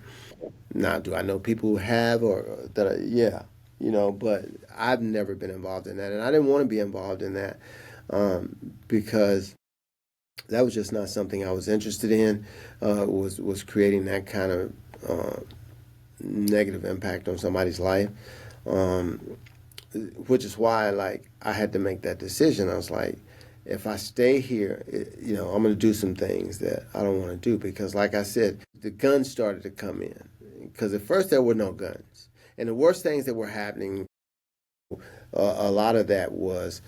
Now, do I know people who have or that? Yeah, but I've never been involved in that, and I didn't want to be involved in that because that was just not something I was interested in. Was creating that kind of negative impact on somebody's life, which is why like I had to make that decision. I was like, if I stay here, I'm going to do some things that I don't want to do because, like I said, the guns started to come in. Because at first there were no guns, and the worst things that were happening, a lot of that was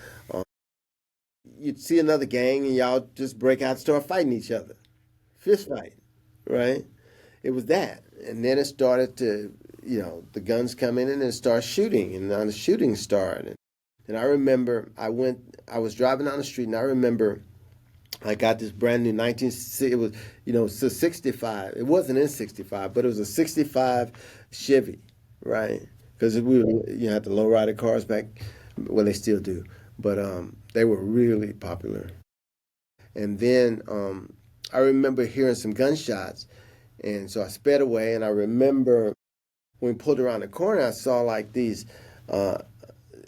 you'd see another gang and y'all just break out and start fighting each other, fist fighting, right? It was that, and then it started to, the guns come in and then start shooting, and then the shooting started. And I remember I was driving down the street, and I remember I got this brand new it was, it's a 65. It wasn't in 65, but it was a 65 Chevy, right? Because you had the lowrider cars back, well, they still do, but they were really popular. And then I remember hearing some gunshots, and so I sped away, and I remember when we pulled around the corner, I saw like these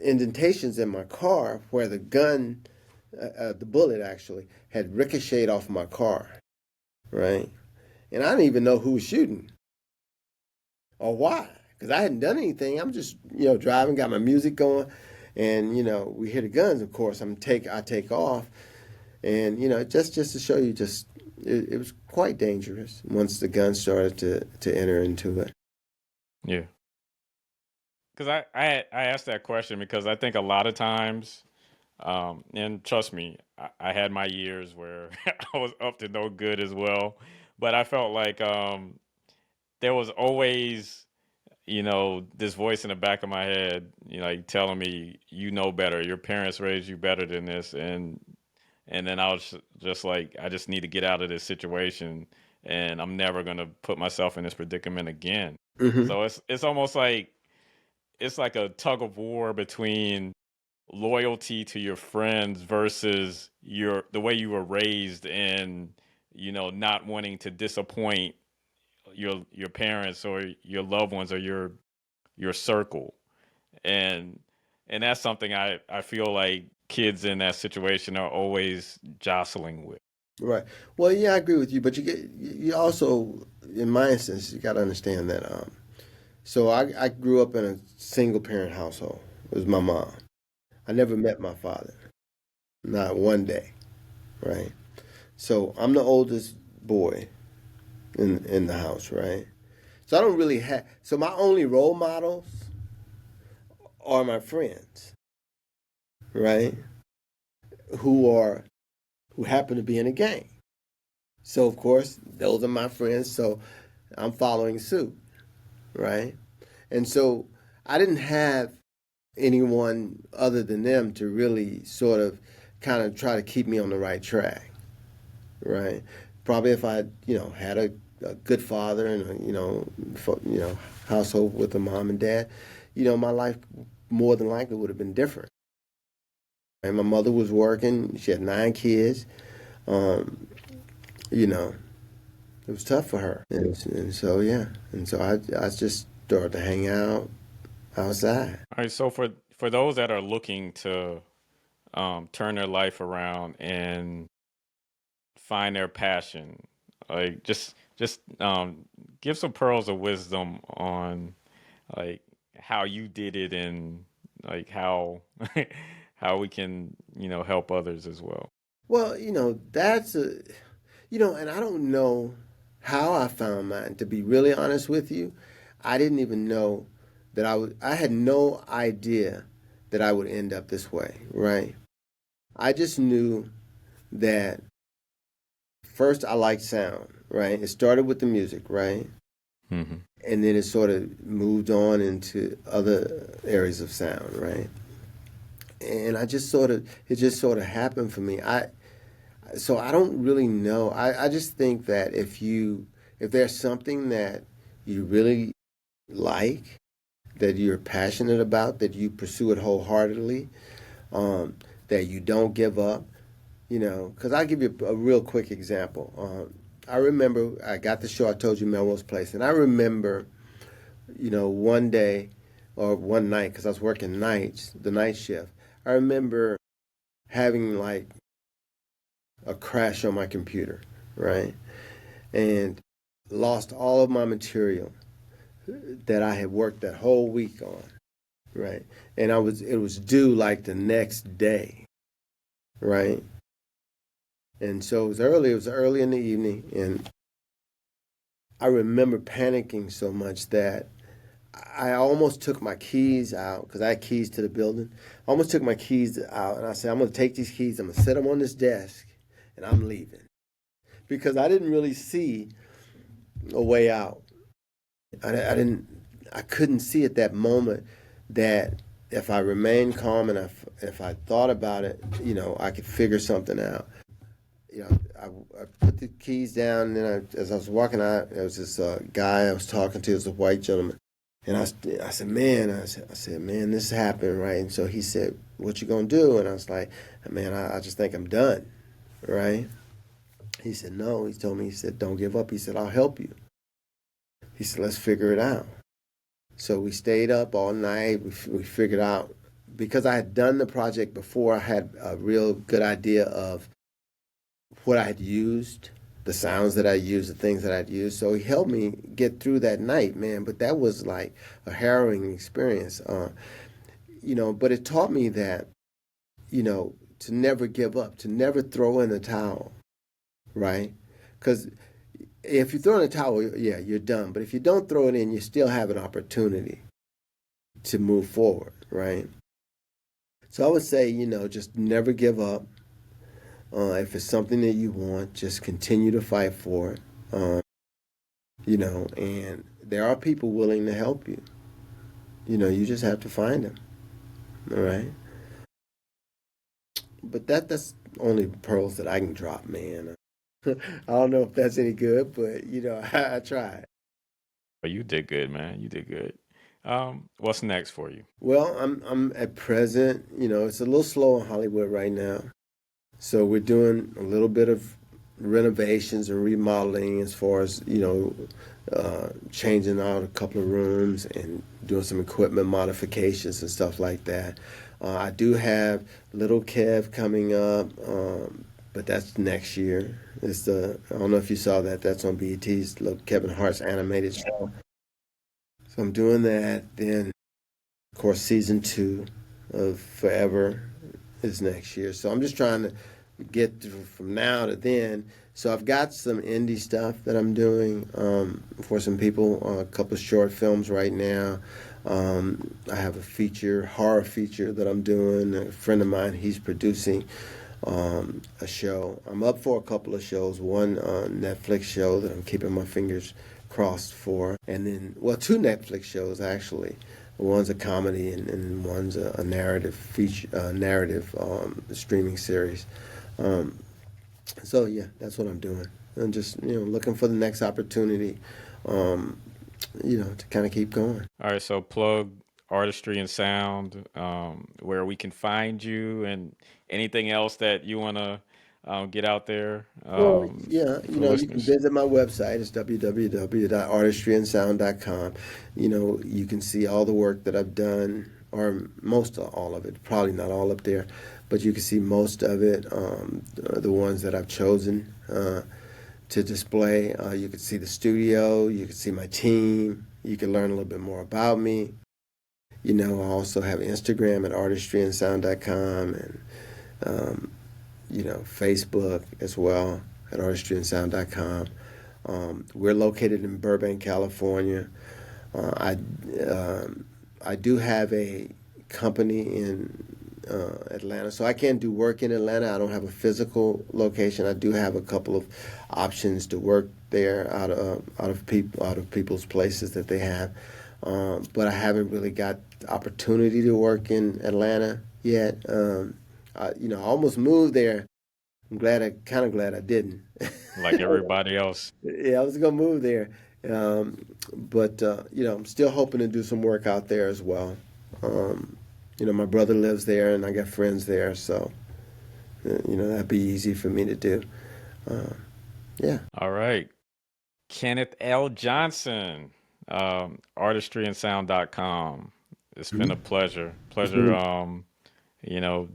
indentations in my car where the bullet actually had ricocheted off my car, right? And I didn't even know who was shooting or why, because I hadn't done anything. I'm just, driving, got my music going, and we hear the guns. Of course, I take off, and just to show you, it was quite dangerous once the guns started to enter into it. Yeah. Because I asked that question because I think a lot of times, and trust me, I had my years where I was up to no good as well. But I felt like there was always, this voice in the back of my head, like telling me, you know better. Your parents raised you better than this, and then I was just like, I just need to get out of this situation and I'm never gonna put myself in this predicament again. Hmm. So it's almost like it's like a tug of war between loyalty to your friends versus the way you were raised, and not wanting to disappoint your parents or your loved ones or your circle. And and that's something I feel like kids in that situation are always jostling with. Right. Well, yeah, I agree with you, but you also, in my instance, you got to understand that. So I grew up in a single parent household. It was my mom. I never met my father, not one day. Right. So I'm the oldest boy in the house. Right. So I don't really have. So my only role models are my friends. Right. Who are who happen to be in a gang. So of course those are my friends. So I'm following suit. Right. And so I didn't have anyone other than them to really sort of kind of try to keep me on the right track, right? Probably if I, had a good father and household with a mom and dad, my life more than likely would have been different. And my mother was working; she had 9 kids. Um, you know, it was tough for her, and so yeah, and so I just started to hang out outside. All right, so for those that are looking to turn their life around and find their passion, like just give some pearls of wisdom on like how you did it, and like how how we can help others as well. Well, that's and I don't know how I found mine, to be really honest with you. I didn't even know that I had no idea that I would end up this way, right? I just knew that first I liked sound, right? It started with the music, right? Hmm. And then it sort of moved on into other areas of sound, right? And it just sort of happened for me. So I don't really know. I just think that if there's something that you really like, that you're passionate about, that you pursue it wholeheartedly, that you don't give up, because I'll give you a real quick example. I remember I got the show, I told you, Melrose Place, and I remember, one day or one night, because I was working nights, the night shift, I remember having like a crash on my computer, right? And lost all of my material that I had worked that whole week on, right? And it was due like the next day, right? And so it was early in the evening, and I remember panicking so much that I almost took my keys out, because I had keys to the building. I almost took my keys out, and I said, I'm going to take these keys, I'm going to set them on this desk, and I'm leaving. Because I didn't really see a way out. I couldn't see at that moment that if I remained calm and if I thought about it, I could figure something out. I put the keys down, and then as I was walking out, there was this guy I was talking to, it was a white gentleman. And I said, man, man, this happened, right? And so he said, what you gonna do? And I was like, man, I just think I'm done, right? He said, no. He told me, he said, don't give up. He said, I'll help you. He said, let's figure it out. So we stayed up all night. We figured out, because I had done the project before, I had a real good idea of what I had used, the sounds that I used, the things that I'd used. So he helped me get through that night, man. But that was like a harrowing experience, but it taught me that, to never give up, to never throw in the towel, right? Because if you throw in the towel, yeah, you're done. But if you don't throw it in, you still have an opportunity to move forward, right? So I would say, just never give up. If it's something that you want, just continue to fight for it. And there are people willing to help you. You just have to find them, all right? But that's only pearls that I can drop, man. I don't know if that's any good, but I tried. But you did good, man. You did good. What's next for you? Well, I'm at present, it's a little slow in Hollywood right now. So we're doing a little bit of renovations and remodeling as far as, changing out a couple of rooms and doing some equipment modifications and stuff like that. I do have Little Kev coming up, but that's next year. I don't know if you saw that. That's on BET's Little Kevin Hart's animated show. So I'm doing that. Then, of course, season 2 of Forever is next year. So I'm just trying to get from now to then. So I've got some indie stuff that I'm doing for some people, a couple of short films right now. I have a horror feature that I'm doing. A friend of mine, he's producing a show. I'm up for a couple of shows. One Netflix show that I'm keeping my fingers crossed for. And then, well, 2 Netflix shows actually. One's a comedy and one's a narrative streaming series. So yeah, that's what I'm doing. I'm just looking for the next opportunity, to kind of keep going. All right, so plug Artistry and Sound, where we can find you, and anything else that you want to get out there Well, yeah, for you can listeners. visit my website. It's www.artistryandsound.com. You can see all the work that I've done, or most of all of it, probably not all up there, but you can see most of it, the ones that I've chosen to display. You can see the studio, you can see my team, you can learn a little bit more about me. I also have Instagram at artistryandsound.com and Facebook as well at artistryandsound.com. We're located in Burbank, California. I do have a company in Atlanta, so I can't do work in Atlanta. I don't have a physical location. I do have a couple of options to work there out of people's places that they have, but I haven't really got the opportunity to work in Atlanta yet. I almost moved there. I'm kind of glad I didn't. Like everybody else. Yeah, I was gonna move there, but I'm still hoping to do some work out there as well. My brother lives there, and I got friends there, so that'd be easy for me to do. Yeah. All right. Kenneth L. Johnson, artistryandsound.com. It's been a pleasure. Pleasure, you know,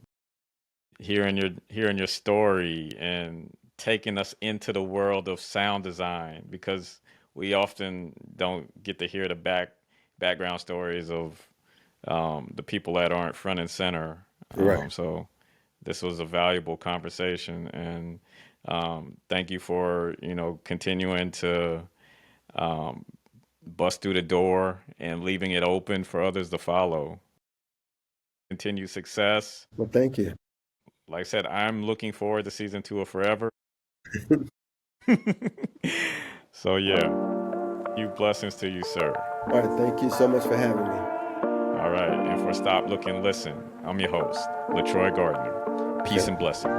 hearing your story and taking us into the world of sound design, because we often don't get to hear the background stories of the people that aren't front and center. Right. So this was a valuable conversation, and thank you for continuing to bust through the door and leaving it open for others to follow. Continued success. Well, thank you. Like I said, I'm looking forward to season 2 of Forever. So yeah, you blessings to you, sir. All right. Thank you so much for having me. All right, and for Stop, Look, and Listen, I'm your host, LeTroy Gardner. Peace and blessings.